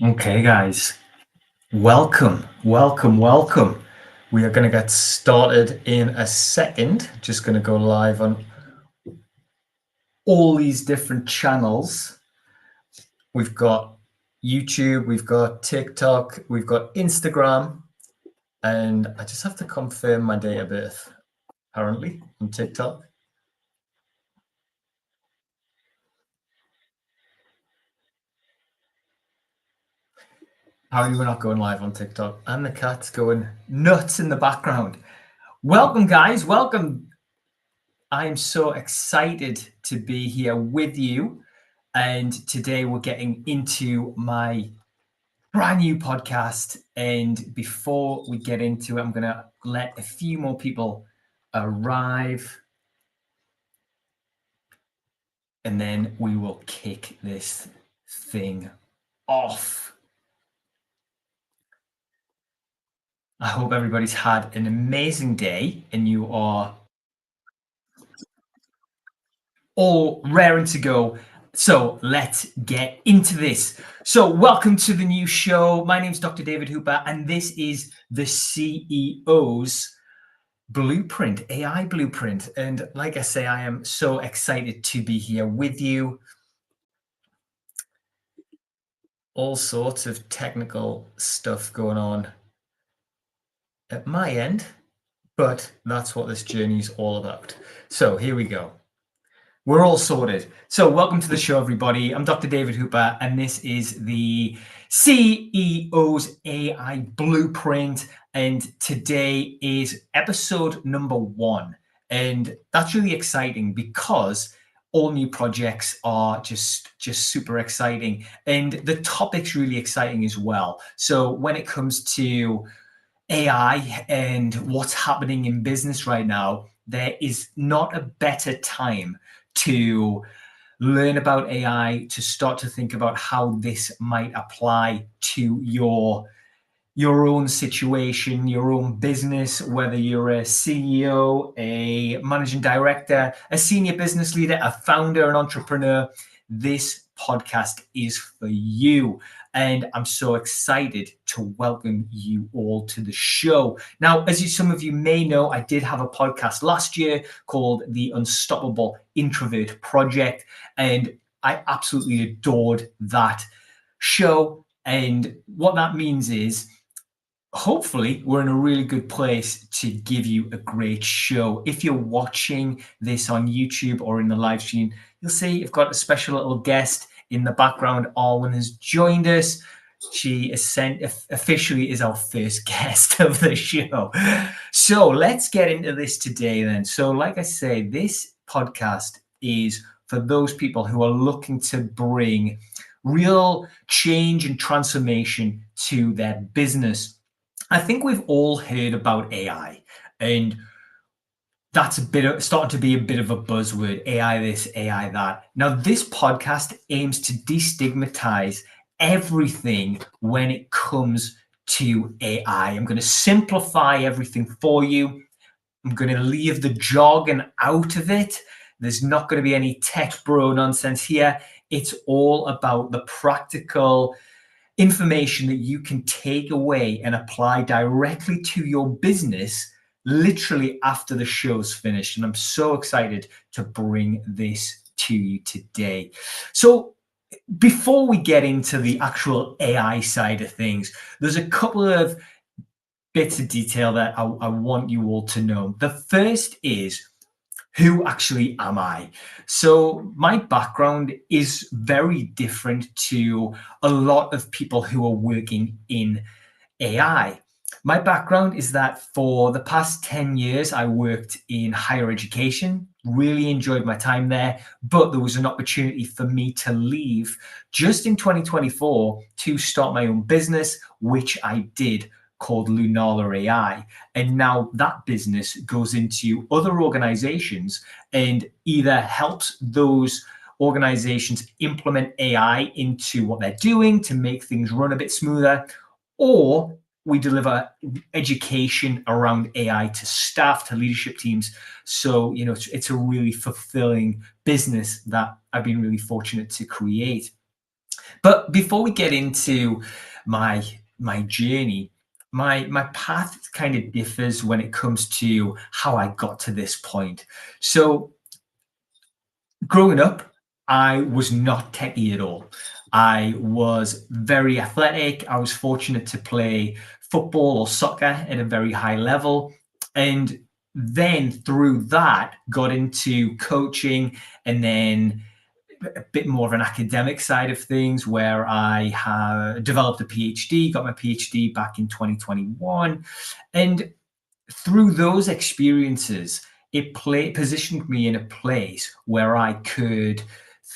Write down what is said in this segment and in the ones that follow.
Okay, guys, welcome. We are going to get started in a second. Just going to go live on all these different channels. We've got YouTube, we've got TikTok, we've got Instagram, and I just have to confirm my date of birth, apparently, on TikTok. How are you not going live on TikTok? And the cat's going nuts in the background. Welcome, guys. Welcome. I am so excited to be here with you. And today we're getting into my brand new podcast. And before we get into it, I'm going to let a few more people arrive. And then we will kick this thing off. I hope everybody's had an amazing day and you are all raring to go. So let's get into this. So, welcome to the new show. My name's Dr. David Hooper, and this is the CEO's Blueprint, AI Blueprint. And like I say, I am so excited to be here with you. All sorts of technical stuff going on at my end, but that's what this journey is all about. So, here we go. We're all sorted. So, welcome to the show, everybody. I'm Dr. David Hooper, and this is the CEO's AI Blueprint. And today is episode number 1. And that's really exciting because all new projects are just super exciting. And the topic's really exciting as well. So, when it comes to AI and what's happening in business right now, there is not a better time to learn about AI, to start to think about how this might apply to your own situation, your own business, whether you're a CEO, a managing director, a senior business leader, a founder, an entrepreneur. This podcast is for you. And I'm so excited to welcome you all to the show. Now, some of you may know, I did have a podcast last year called The Unstoppable Introvert Project, and I absolutely adored that show. And what that means is, hopefully we're in a really good place to give you a great show. If you're watching this on YouTube or in the live stream, you'll see you've got a special little guest in the background. Arwen has joined us. She officially is our first guest of the show. So let's get into this today then. So like I say, this podcast is for those people who are looking to bring real change and transformation to their business. I think we've all heard about AI, and that's starting to be a bit of a buzzword. AI this, AI that. Now, this podcast aims to destigmatize everything when it comes to AI. I'm going to simplify everything for you. I'm going to leave the jargon out of it. There's not going to be any tech bro nonsense here. It's all about the practical information that you can take away and apply directly to your business literally after the show's finished. And I'm so excited to bring this to you today. So before we get into the actual AI side of things, there's a couple of bits of detail that I want you all to know. The first is, who actually am I? So my background is very different to a lot of people who are working in AI. My background is that for the past 10 years, I worked in higher education, really enjoyed my time there, but there was an opportunity for me to leave just in 2024 to start my own business, which I did, called Lunarla AI. And now that business goes into other organizations and either helps those organizations implement AI into what they're doing to make things run a bit smoother, or we deliver education around AI to staff, to leadership teams. So, it's a really fulfilling business that I've been really fortunate to create. But before we get into my my journey, my path kind of differs when it comes to how I got to this point. So growing up, I was not techie at all. I was very athletic. I was fortunate to play football or soccer at a very high level. And then through that, got into coaching and then a bit more of an academic side of things where I have developed a PhD, got my PhD back in 2021. And through those experiences, positioned me in a place where I could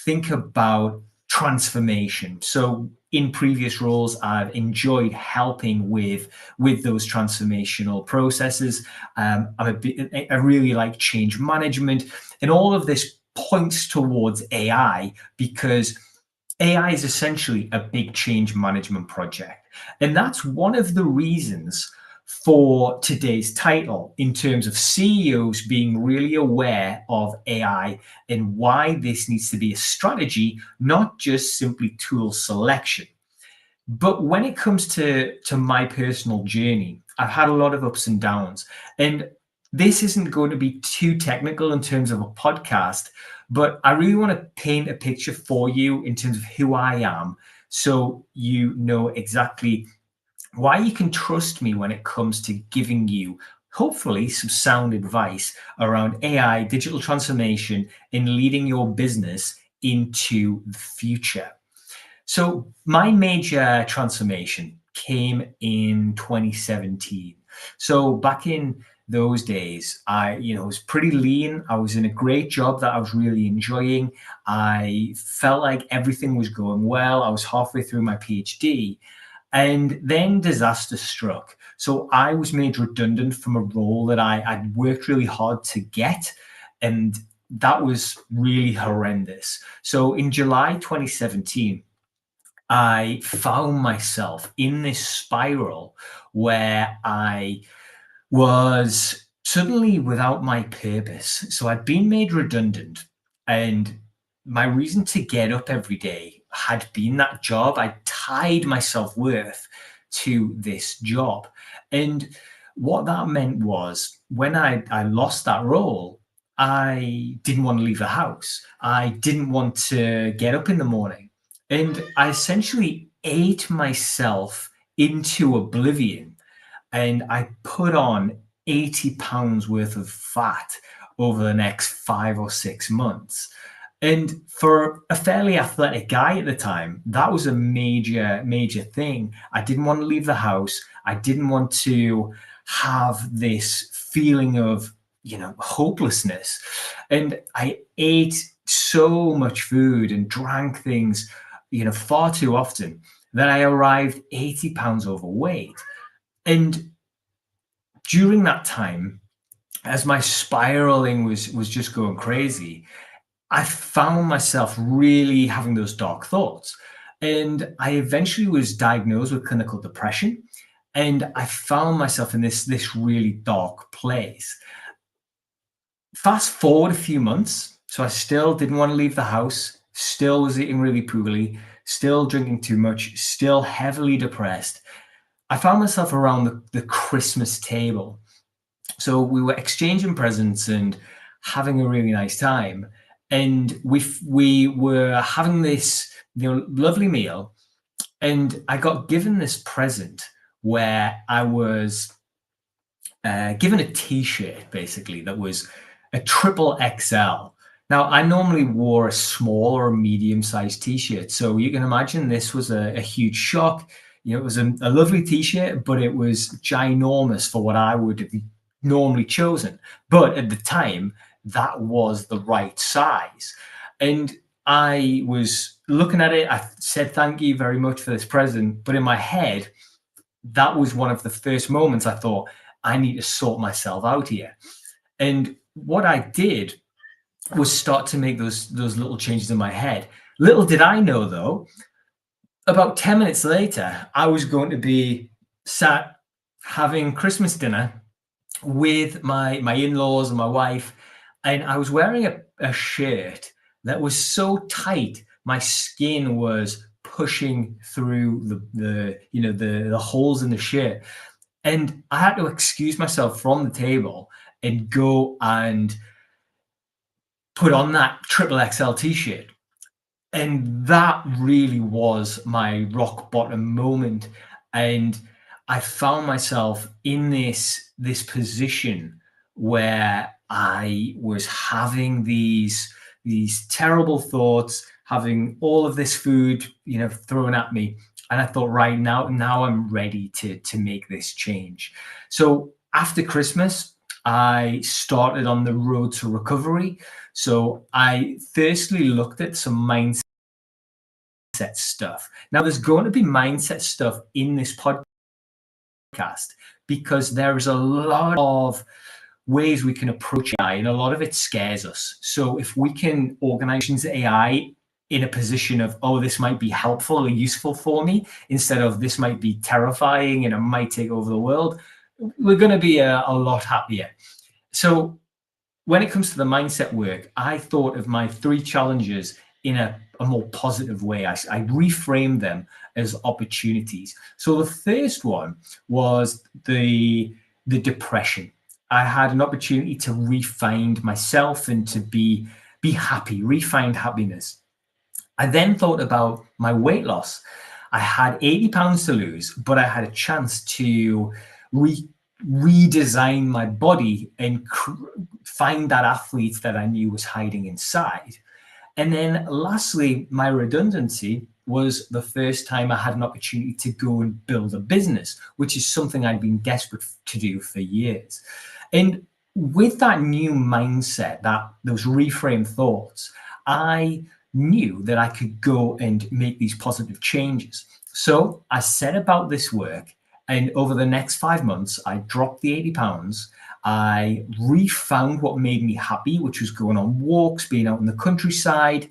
think about transformation. So in previous roles, I've enjoyed helping with those transformational processes. I really like change management, and all of this points towards AI because AI is essentially a big change management project. And that's one of the reasons for today's title in terms of CEOs being really aware of AI and why this needs to be a strategy, not just simply tool selection. But when it comes to my personal journey, I've had a lot of ups and downs. And this isn't going to be too technical in terms of a podcast, but I really want to paint a picture for you in terms of who I am so you know exactly why you can trust me when it comes to giving you hopefully some sound advice around AI, digital transformation, and leading your business into the future. So my major transformation came in 2017. So back in those days, I was pretty lean. I was in a great job that I was really enjoying. I felt like everything was going well. I was halfway through my PhD, and then disaster struck. So I was made redundant from a role that I'd worked really hard to get. And that was really horrendous. So in July 2017, I found myself in this spiral where I was suddenly without my purpose. So I'd been made redundant, and my reason to get up every day had been that job. I tied my self worth to this job. And what that meant was when I lost that role, I didn't want to leave the house. I didn't want to get up in the morning. And I essentially ate myself into oblivion, and I put on 80 pounds worth of fat over the next 5 or 6 months. And for a fairly athletic guy at the time, that was a major, major thing. I didn't want to leave the house. I didn't want to have this feeling of, hopelessness. And I ate so much food and drank things, far too often that I arrived 80 pounds overweight. And during that time, as my spiraling was just going crazy, I found myself really having those dark thoughts. And I eventually was diagnosed with clinical depression. And I found myself in this really dark place. Fast forward a few months. So I still didn't want to leave the house, still was eating really poorly, still drinking too much, still heavily depressed. I found myself around the Christmas table. So we were exchanging presents and having a really nice time. And we were having this lovely meal, and I got given this present where I was given a T-shirt basically that was a triple XL. Now I normally wore a small or a medium-sized T-shirt, so you can imagine this was a huge shock. It was a lovely T-shirt, but it was ginormous for what I would have normally chosen. But at the time, that was the right size. And I was looking at it. I said, "Thank you very much for this present." But in my head, that was one of the first moments I thought, I need to sort myself out here. And what I did was start to make those little changes in my head. Little did I know, though, about 10 minutes later, I was going to be sat having Christmas dinner with my in-laws and my wife, and I was wearing a shirt that was so tight my skin was pushing through the holes in the shirt. And I had to excuse myself from the table and go and put on that triple XL t-shirt. And that really was my rock bottom moment. And I found myself in this position where I was having these terrible thoughts, having all of this food, thrown at me. And I thought, right, now I'm ready to make this change. So after Christmas, I started on the road to recovery. So I firstly looked at some mindset stuff. Now, there's going to be mindset stuff in this podcast because there is a lot of ways we can approach AI, and a lot of it scares us. So if we can organize AI in a position of, oh, this might be helpful or useful for me, instead of this might be terrifying and it might take over the world, we're going to be a lot happier. So when it comes to the mindset work, I thought of my 3 challenges in a more positive way. I reframed them as opportunities. So the first one was the depression. I had an opportunity to refind myself and to be happy, refind happiness. I then thought about my weight loss. I had 80 pounds to lose, but I had a chance to redesign my body and find that athlete that I knew was hiding inside. And then lastly, my redundancy was the first time I had an opportunity to go and build a business, which is something I'd been desperate to do for years. And with that new mindset, those reframed thoughts, I knew that I could go and make these positive changes. So I set about this work, and over the next 5 months, I dropped the 80 pounds. I refound what made me happy, which was going on walks, being out in the countryside,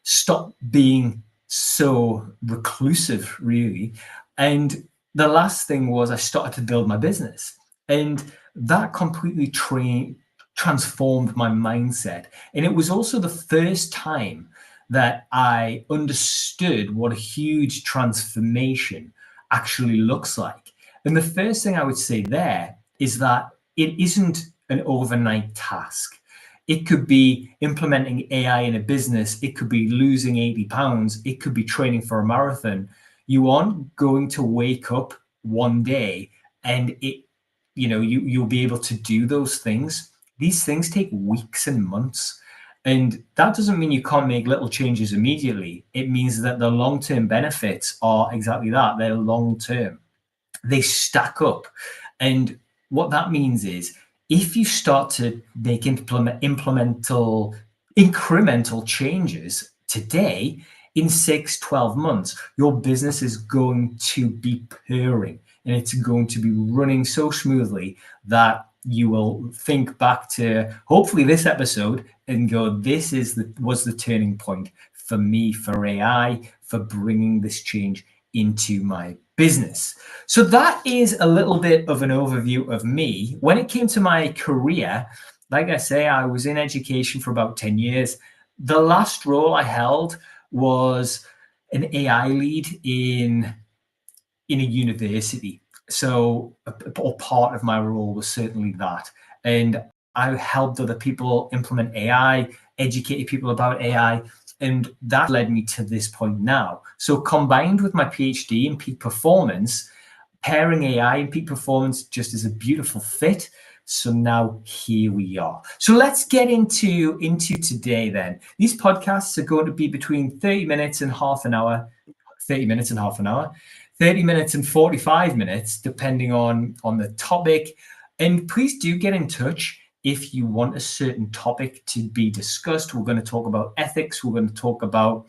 stop being so reclusive, really. And the last thing was I started to build my business. And that completely transformed my mindset. And it was also the first time that I understood what a huge transformation actually looks like. And the first thing I would say there is that it isn't an overnight task. It could be implementing AI in a business. It could be losing 80 pounds. It could be training for a marathon. You aren't going to wake up one day and you'll be able to do those things. These things take weeks and months. And that doesn't mean you can't make little changes immediately. It means that the long-term benefits are exactly that. They're long-term. They stack up. And what that means is if you start to make incremental changes today, in 6-12 months, your business is going to be purring and it's going to be running so smoothly that you will think back to hopefully this episode and go, this was the turning point for me, for AI, for bringing this change into my business. So that is a little bit of an overview of me. When it came to my career, like I say, I was in education for about 10 years. The last role I held was an AI lead in a university. So or part of my role was certainly that. And I helped other people implement AI, educated people about AI, and that led me to this point now. So combined with my PhD in peak performance, pairing AI and peak performance just is a beautiful fit. So now here we are. So let's get into today then. These podcasts are going to be between 30 minutes and half an hour, 30 minutes and half an hour, 30 minutes and 45 minutes, depending on the topic. And please do get in touch if you want a certain topic to be discussed. We're going to talk about ethics. We're going to talk about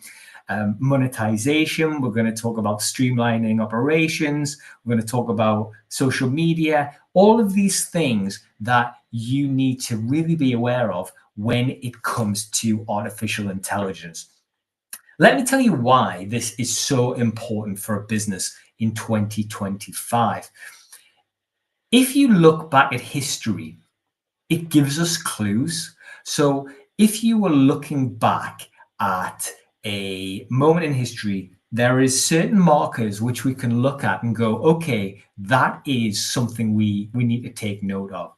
monetization. We're going to talk about streamlining operations. We're going to talk about social media, all of these things that you need to really be aware of when it comes to artificial intelligence. Let me tell you why this is so important for a business in 2025. If you look back at history, it gives us clues. So if you were looking back at a moment in history there is certain markers which we can look at and go, okay, that is something we need to take note of.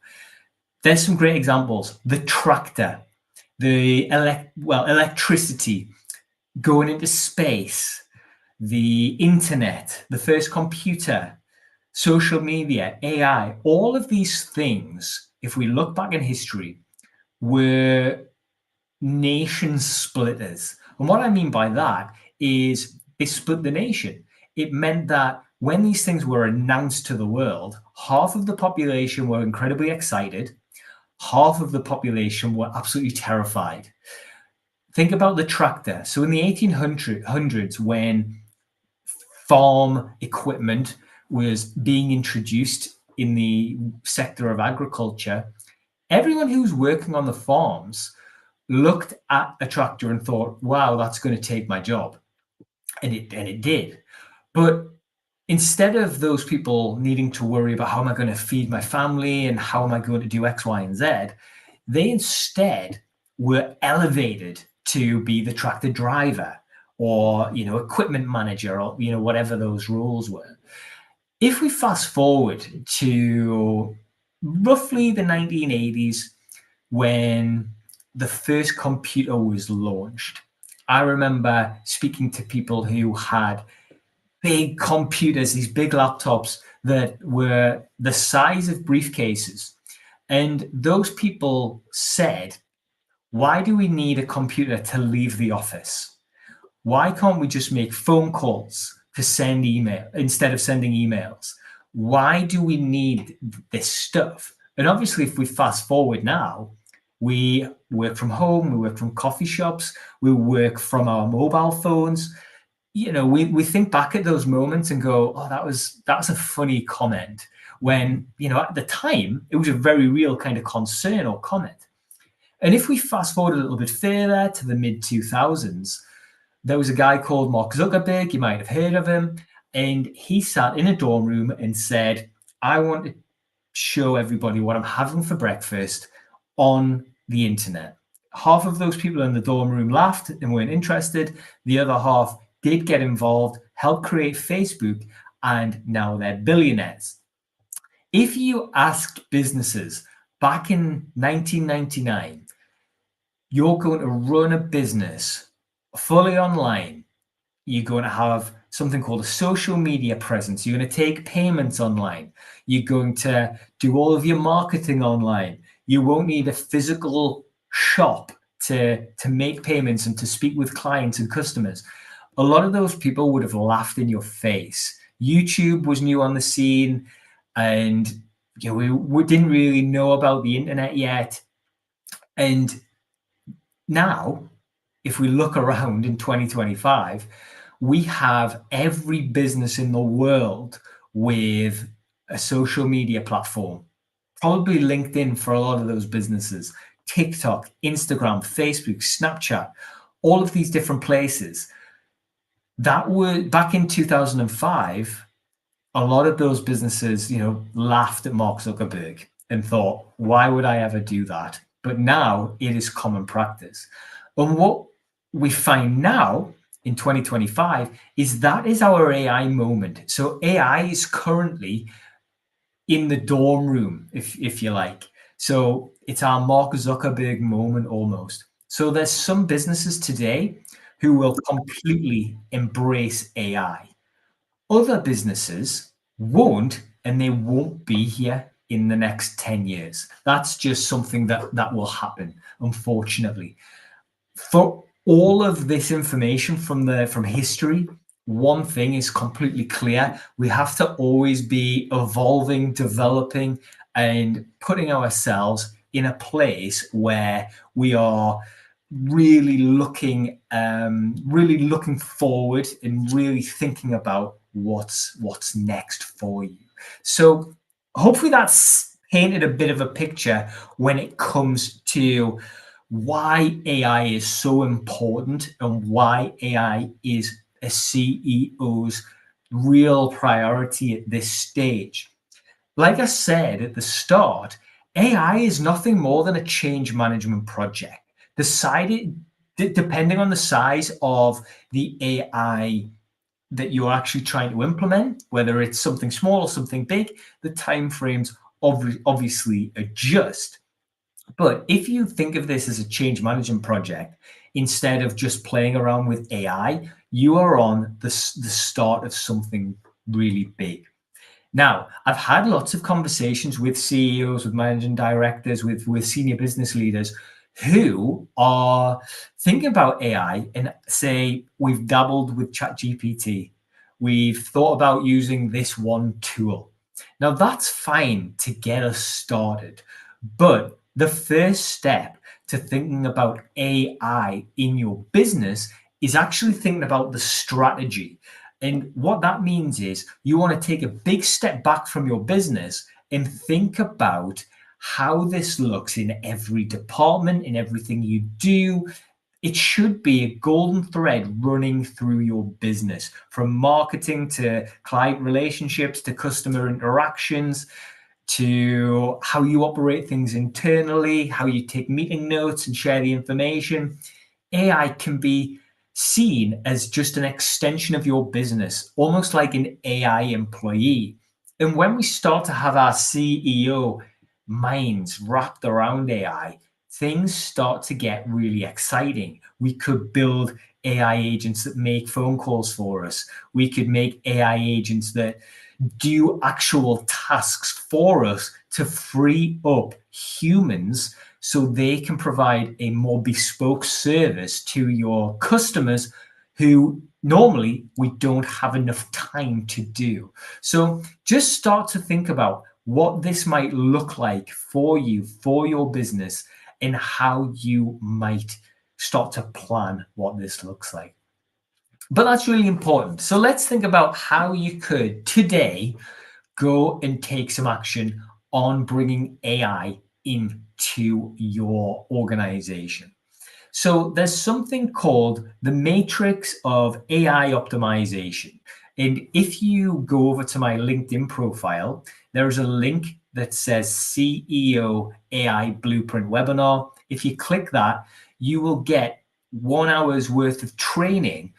There's some great examples. The tractor, the electricity, going into space, the internet, the first computer, social media, AI, all of these things, if we look back in history, were nation splitters. And what I mean by that is they split the nation. It meant that when these things were announced to the world, half of the population were incredibly excited, half of the population were absolutely terrified. Think about the tractor. So in the 1800s, when farm equipment was being introduced in the sector of agriculture, everyone who was working on the farms looked at a tractor and thought, wow, that's going to take my job. And it did. But instead of those people needing to worry about how am I going to feed my family and how am I going to do X, Y, and Z, they instead were elevated to be the tractor driver or equipment manager or whatever those roles were. If we fast forward to roughly the 1980s, when the first computer was launched, I remember speaking to people who had big computers, these big laptops that were the size of briefcases. And those people said, why do we need a computer to leave the office? Why can't we just make phone calls to send email instead of sending emails? Why do we need this stuff? And obviously, if we fast forward now, we work from home, we work from coffee shops, we work from our mobile phones. We think back at those moments and go, oh, that was a funny comment. When, at the time, it was a very real kind of concern or comment. And if we fast forward a little bit further to the mid 2000s, there was a guy called Mark Zuckerberg. You might have heard of him. And he sat in a dorm room and said, I want to show everybody what I'm having for breakfast on the internet. Half of those people in the dorm room laughed and weren't interested. The other half did get involved, helped create Facebook, and now they're billionaires. If you asked businesses back in 1999, you're going to run a business fully online, you're going to have something called a social media presence. You're going to take payments online. You're going to do all of your marketing online. You won't need a physical shop to make payments and to speak with clients and customers. A lot of those people would have laughed in your face. YouTube was new on the scene, and we didn't really know about the internet yet. And now, if we look around in 2025, we have every business in the world with a social media platform, probably LinkedIn for a lot of those businesses, TikTok, Instagram, Facebook, Snapchat, all of these different places. That were back in 2005, a lot of those businesses, laughed at Mark Zuckerberg and thought, why would I ever do that? But now it is common practice. And what we find now in 2025 is that is our AI moment. So AI is currently in the dorm room, if you like. So it's our Mark Zuckerberg moment almost. So there's some businesses today who will completely embrace AI. Other businesses won't, and they won't be here in the next 10 years. That's just something that will happen, unfortunately. For all of this information from history, one thing is completely clear. We have to always be evolving, developing, and putting ourselves in a place where we are really looking forward and really thinking about what's next for you. So hopefully that's painted a bit of a picture when it comes to why AI is so important and why AI is a CEO's real priority at this stage. Like I said at the start, AI is nothing more than a change management project. Decided depending on the size of the AI that you're actually trying to implement, whether it's something small or something big, the timeframes obviously adjust. But if you think of this as a change management project, instead of just playing around with AI, you are on the start of something really big. Now, I've had lots of conversations with CEOs, with managing directors, with senior business leaders who are thinking about AI and say, we've dabbled with ChatGPT. We've thought about using this one tool. Now, that's fine to get us started. But the first step to thinking about AI in your business is actually thinking about the strategy. And what that means is you want to take a big step back from your business and think about how this looks in every department, in everything you do. It should be a golden thread running through your business, from marketing to client relationships to customer interactions to how you operate things internally, how you take meeting notes and share the information. AI can be seen as just an extension of your business, almost like an AI employee. And when we start to have our CEO minds wrapped around AI, things start to get really exciting. We could build AI agents that make phone calls for us. We could make AI agents that do actual tasks for us to free up humans so they can provide a more bespoke service to your customers who normally we don't have enough time to do. So just start to think about what this might look like for you, for your business, and how you might start to plan what this looks like. But that's really important. So let's think about how you could today go and take some action on bringing AI into your organization. So there's something called the matrix of AI optimization. And if you go over to my LinkedIn profile, there's a link that says CEO AI Blueprint webinar. If you click that, you will get 1 hour's worth of training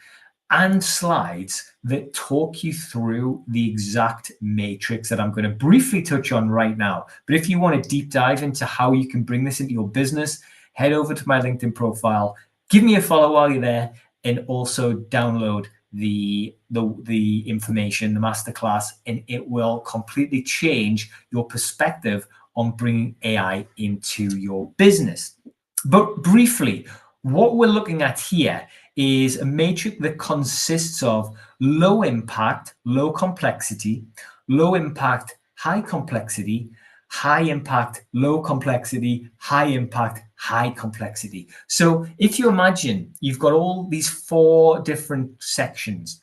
and slides that talk you through the exact matrix that I'm going to briefly touch on right now. But if you want to deep dive into how you can bring this into your business, head over to my LinkedIn profile, give me a follow while you're there, and also download the information, the masterclass, and it will completely change your perspective on bringing AI into your business. But briefly, what we're looking at here is a matrix that consists of low impact, low complexity, low impact, high complexity, high impact, low complexity, high impact, high complexity. So if you imagine you've got all these 4 different sections,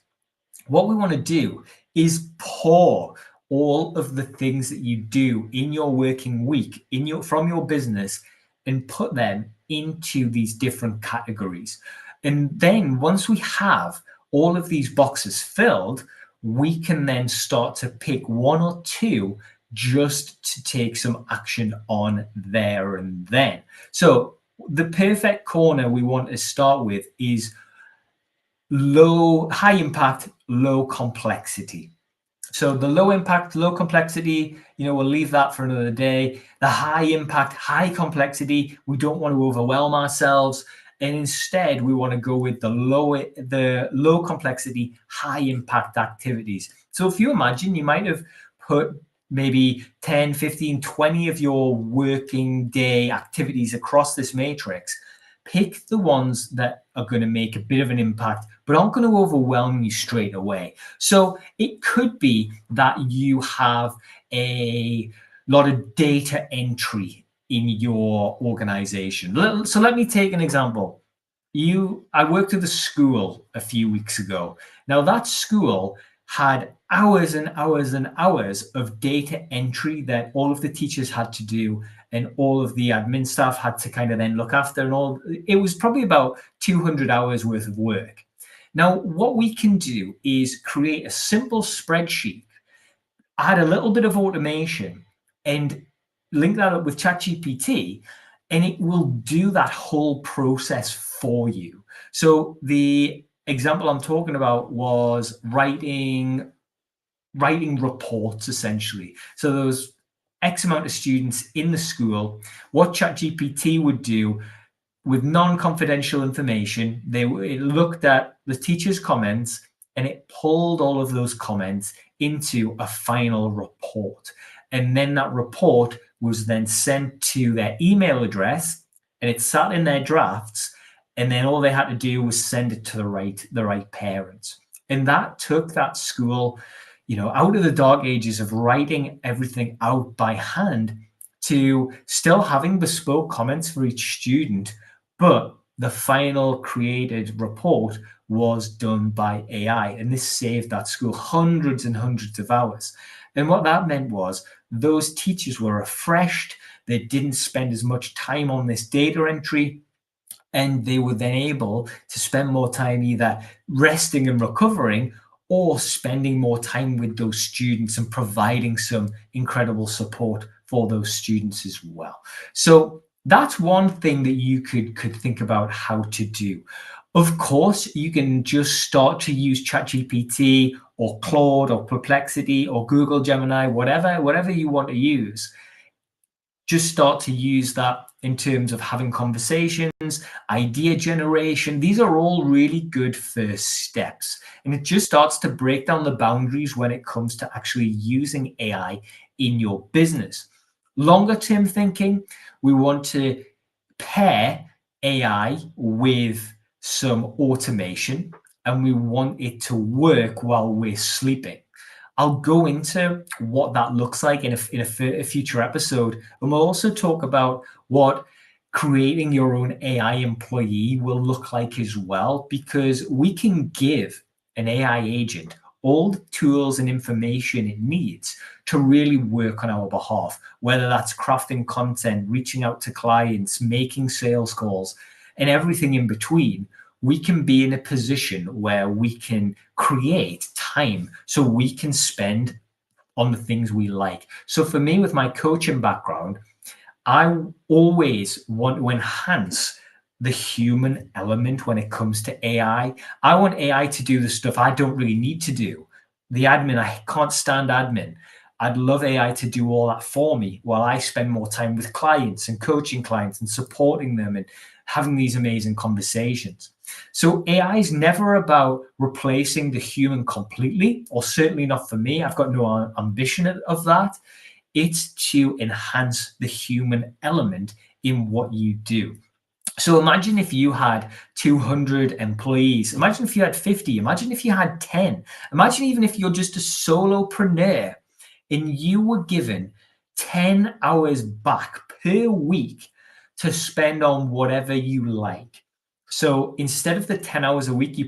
what we want to do is pour all of the things that you do in your working week from your business and put them into these different categories. And then once we have all of these boxes filled, we can then start to pick 1 or 2 just to take some action on there and then. So the perfect corner we want to start with is high impact, low complexity. So the low impact, low complexity, we'll leave that for another day. The high impact, high complexity, we don't want to overwhelm ourselves. And instead, we want to go with the low complexity, high impact activities. So if you imagine, you might have put maybe 10, 15, 20 of your working day activities across this matrix. Pick the ones that are going to make a bit of an impact, but aren't going to overwhelm you straight away. So it could be that you have a lot of data entry in your organization. So let me take an example. I worked at a school a few weeks ago. Now that school had hours and hours and hours of data entry that all of the teachers had to do and all of the admin staff had to kind of then look after, and all. It was probably about 200 hours worth of work. Now, what we can do is create a simple spreadsheet, add a little bit of automation, and link that up with ChatGPT, and it will do that whole process for you. So the example I'm talking about was writing reports, essentially. So there was X amount of students in the school. What ChatGPT would do with non-confidential information, it looked at the teacher's comments and it pulled all of those comments into a final report. And then that report was then sent to their email address, and it sat in their drafts. And then all they had to do was send it to the right parents. And that took that school, out of the dark ages of writing everything out by hand to still having bespoke comments for each student, but the final created report was done by AI. And this saved that school hundreds and hundreds of hours. And what that meant was those teachers were refreshed. They didn't spend as much time on this data entry. And they were then able to spend more time either resting and recovering or spending more time with those students and providing some incredible support for those students as well. So that's one thing that you could think about how to do. Of course, you can just start to use ChatGPT or Claude or Perplexity or Google Gemini, whatever you want to use. Just start to use that in terms of having conversations, idea generation. These are all really good first steps. And it just starts to break down the boundaries when it comes to actually using AI in your business. Longer term thinking, we want to pair AI with some automation, and we want it to work while we're sleeping. I'll go into what that looks like in a future episode. And we'll also talk about what creating your own AI employee will look like as well, because we can give an AI agent all the tools and information it needs to really work on our behalf, whether that's crafting content, reaching out to clients, making sales calls, and everything in between. We can be in a position where we can create time so we can spend on the things we like. So for me, with my coaching background, I always want to enhance the human element when it comes to AI. I want AI to do the stuff I don't really need to do. The admin, I can't stand admin. I'd love AI to do all that for me while I spend more time with clients and coaching clients and supporting them and having these amazing conversations. So AI is never about replacing the human completely, or certainly not for me. I've got no ambition of that. It's to enhance the human element in what you do. So imagine if you had 200 employees. Imagine if you had 50. Imagine if you had 10. Imagine even if you're just a solopreneur and you were given 10 hours back per week to spend on whatever you like. So instead of the 10 hours a week you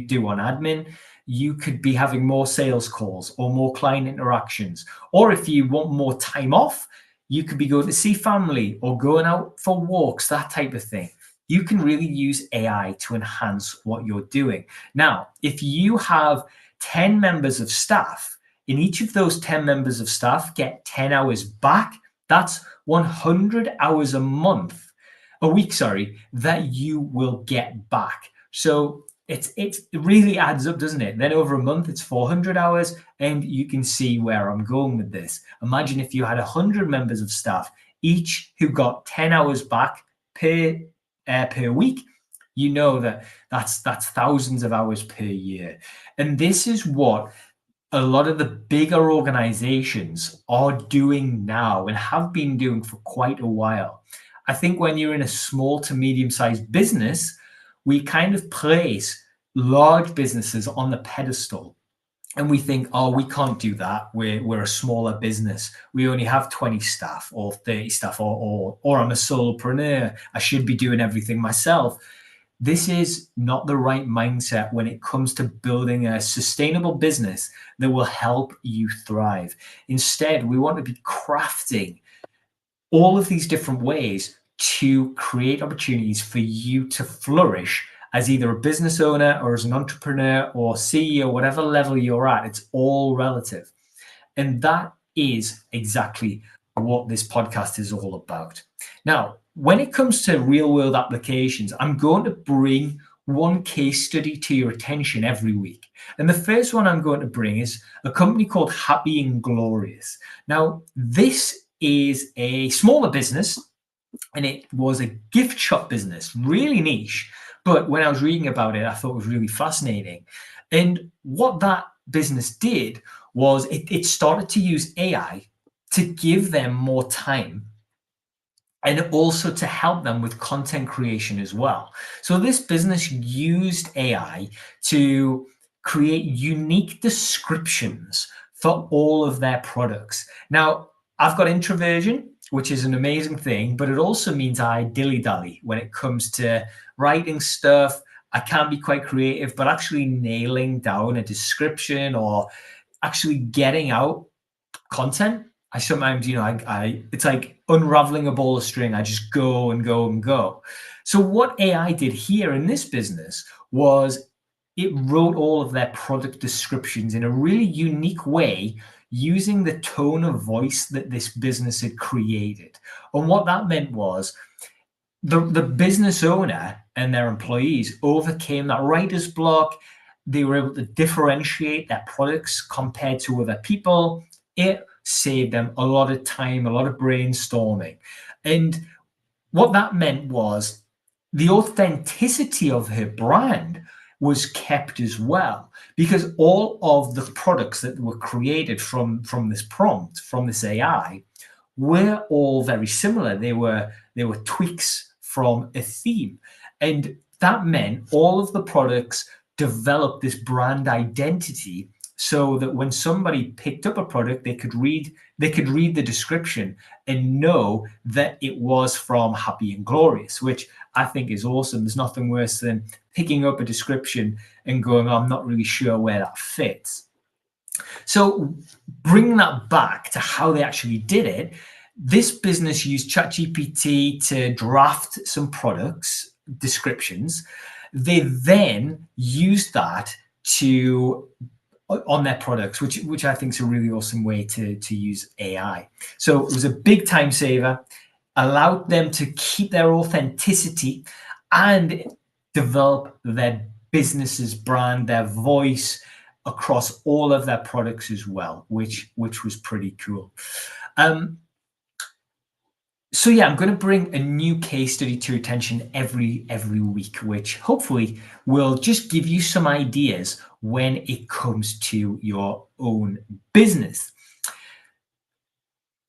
do on admin, you could be having more sales calls or more client interactions. Or if you want more time off, you could be going to see family or going out for walks, that type of thing. You can really use AI to enhance what you're doing. Now, if you have 10 members of staff, and each of those 10 members of staff get 10 hours back, that's 100 hours a week, that you will get back. So it really adds up, doesn't it? Then over a month, it's 400 hours, and you can see where I'm going with this. Imagine if you had 100 members of staff, each who got 10 hours back per week. You know that's thousands of hours per year. And this is what a lot of the bigger organizations are doing now and have been doing for quite a while. I think when you're in a small to medium-sized business, we kind of place large businesses on the pedestal. And we think, oh, we can't do that. We're a smaller business. We only have 20 staff or 30 staff, or I'm a solopreneur. I should be doing everything myself. This is not the right mindset when it comes to building a sustainable business that will help you thrive. Instead, we want to be crafting all of these different ways to create opportunities for you to flourish as either a business owner or as an entrepreneur or CEO, whatever level you're at. It's all relative. And that is exactly what this podcast is all about. Now, when it comes to real world applications, I'm going to bring one case study to your attention every week. And the first one I'm going to bring is a company called Happy and Glorious. Now, this is a smaller business and it was a gift shop business, really niche. But when I was reading about it, I thought it was really fascinating. And what that business did was it started to use AI to give them more time and also to help them with content creation as well. So this business used AI to create unique descriptions for all of their products. Now, I've got introversion, which is an amazing thing, but it also means I dilly-dally when it comes to writing stuff. I can be quite creative, but actually nailing down a description or actually getting out content, I sometimes, I it's like unraveling a ball of string. I just go and go and go. So what AI did here in this business was it wrote all of their product descriptions in a really unique way using the tone of voice that this business had created. And what that meant was the business owner and their employees overcame that writer's block. They were able to differentiate their products compared to other people. It saved them a lot of time, a lot of brainstorming. And what that meant was the authenticity of her brand was kept as well, because all of the products that were created from this prompt, from this AI, were all very similar. They were tweaks from a theme. And that meant all of the products developed this brand identity so that when somebody picked up a product, they could read the description and know that it was from Happy and Glorious, which I think is awesome. There's nothing worse than picking up a description and going, "Oh, I'm not really sure where that fits." So bring that back to how they actually did it. This business used ChatGPT to draft some products descriptions. They then used that to on their products, which I think is a really awesome way to use AI. So it was a big time saver, allowed them to keep their authenticity and develop their business's brand, their voice across all of their products as well, which was pretty cool. So yeah, I'm going to bring a new case study to your attention every week, which hopefully will just give you some ideas when it comes to your own business.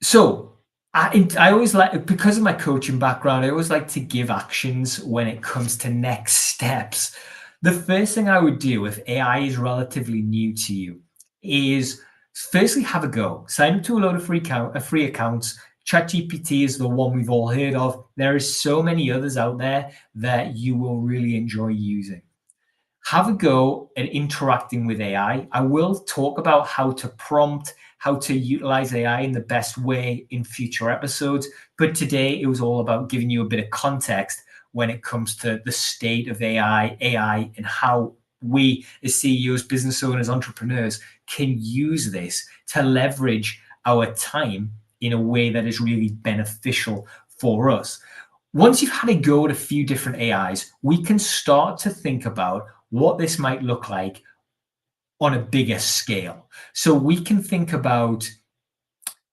So I always like, because of my coaching background, I always like to give actions when it comes to next steps. The first thing I would do if AI is relatively new to you is firstly have a go. Sign up to a load of free accounts. ChatGPT is the one we've all heard of. There is so many others out there that you will really enjoy using. Have a go at interacting with AI. I will talk about how to prompt, how to utilize AI in the best way in future episodes. But today it was all about giving you a bit of context when it comes to the state of AI, and how we as CEOs, business owners, entrepreneurs can use this to leverage our time in a way that is really beneficial for us. Once you've had a go at a few different AIs, we can start to think about what this might look like on a bigger scale. So we can think about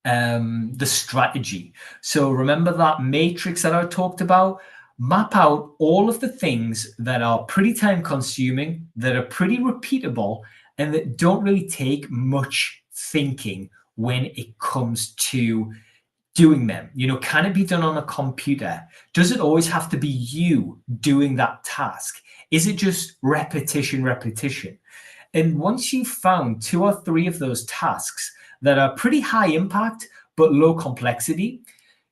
the strategy. So remember that matrix that I talked about? Map out all of the things that are pretty time consuming, that are pretty repeatable, and that don't really take much thinking when it comes to doing them. Can it be done on a computer? Does it always have to be you doing that task? Is it just repetition? And once you've found 2 or 3 of those tasks that are pretty high impact but low complexity,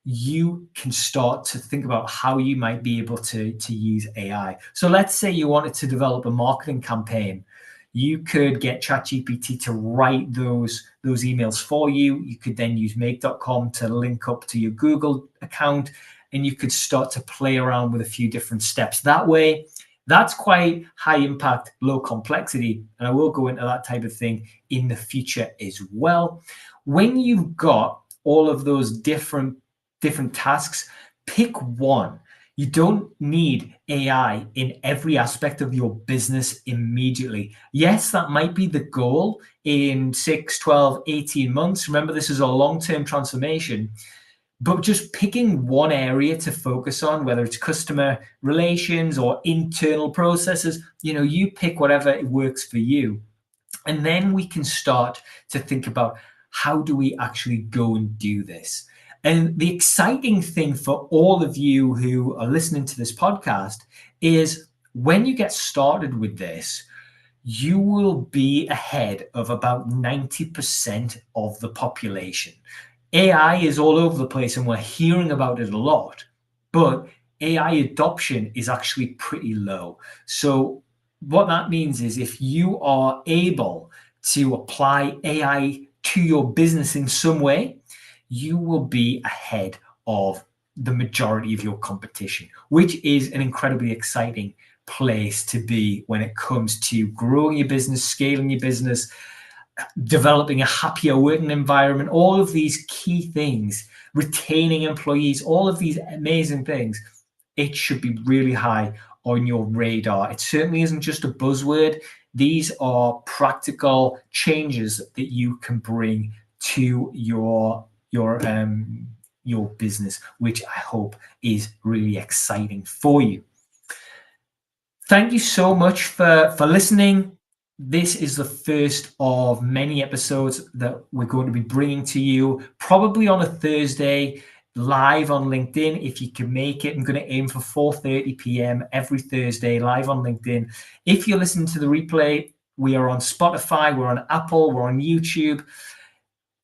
you can start to think about how you might be able to use AI. So let's say you wanted to develop a marketing campaign. You could get ChatGPT to write those emails for you. You could then use make.com to link up to your Google account, and you could start to play around with a few different steps that way. That's quite high impact, low complexity, and I will go into that type of thing in the future as well. When you've got all of those different tasks, pick one. You don't need AI in every aspect of your business immediately. Yes, that might be the goal in 6, 12, 18 months. Remember, this is a long-term transformation. But just picking one area to focus on, whether it's customer relations or internal processes, you pick whatever works for you. And then we can start to think about, how do we actually go and do this? And the exciting thing for all of you who are listening to this podcast is, when you get started with this, you will be ahead of about 90% of the population. AI is all over the place and we're hearing about it a lot, but AI adoption is actually pretty low. So what that means is, if you are able to apply AI to your business in some way, you will be ahead of the majority of your competition, which is an incredibly exciting place to be when it comes to growing your business, scaling your business, developing a happier working environment, all of these key things, retaining employees, all of these amazing things. It should be really high on your radar. It certainly isn't just a buzzword. These are practical changes that you can bring to your business, which I hope is really exciting for you. Thank you so much for listening. This is the first of many episodes that we're going to be bringing to you, probably on a Thursday, live on LinkedIn. If you can make it, I'm going to aim for 4:30 p.m. every Thursday, live on LinkedIn. If you're listening to the replay, we are on Spotify, we're on Apple, we're on YouTube.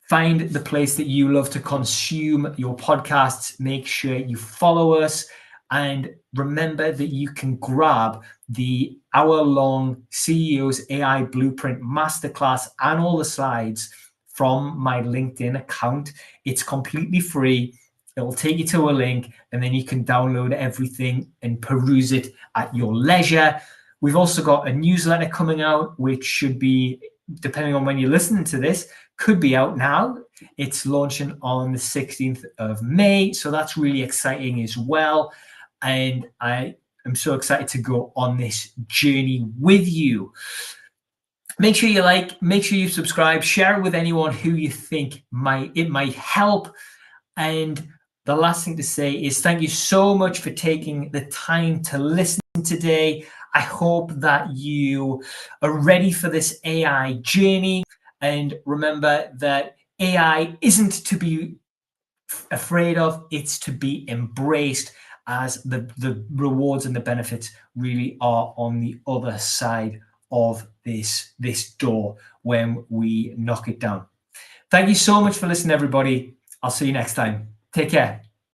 Find the place that you love to consume your podcasts. Make sure you follow us. And remember that you can grab the hour-long CEO's AI Blueprint Masterclass and all the slides from my LinkedIn account. It's completely free. It'll take you to a link, and then you can download everything and peruse it at your leisure. We've also got a newsletter coming out, which should be, depending on when you're listening to this, could be out now. It's launching on the 16th of May. So that's really exciting as well. And I am so excited to go on this journey with you. Make sure you like, make sure you subscribe, share it with anyone who you think it might help. And the last thing to say is, thank you so much for taking the time to listen today. I hope that you are ready for this AI journey. And remember that AI isn't to be afraid of, it's to be embraced, as the rewards and the benefits really are on the other side of this door when we knock it down. Thank you so much for listening, everybody. I'll see you next time. Take care.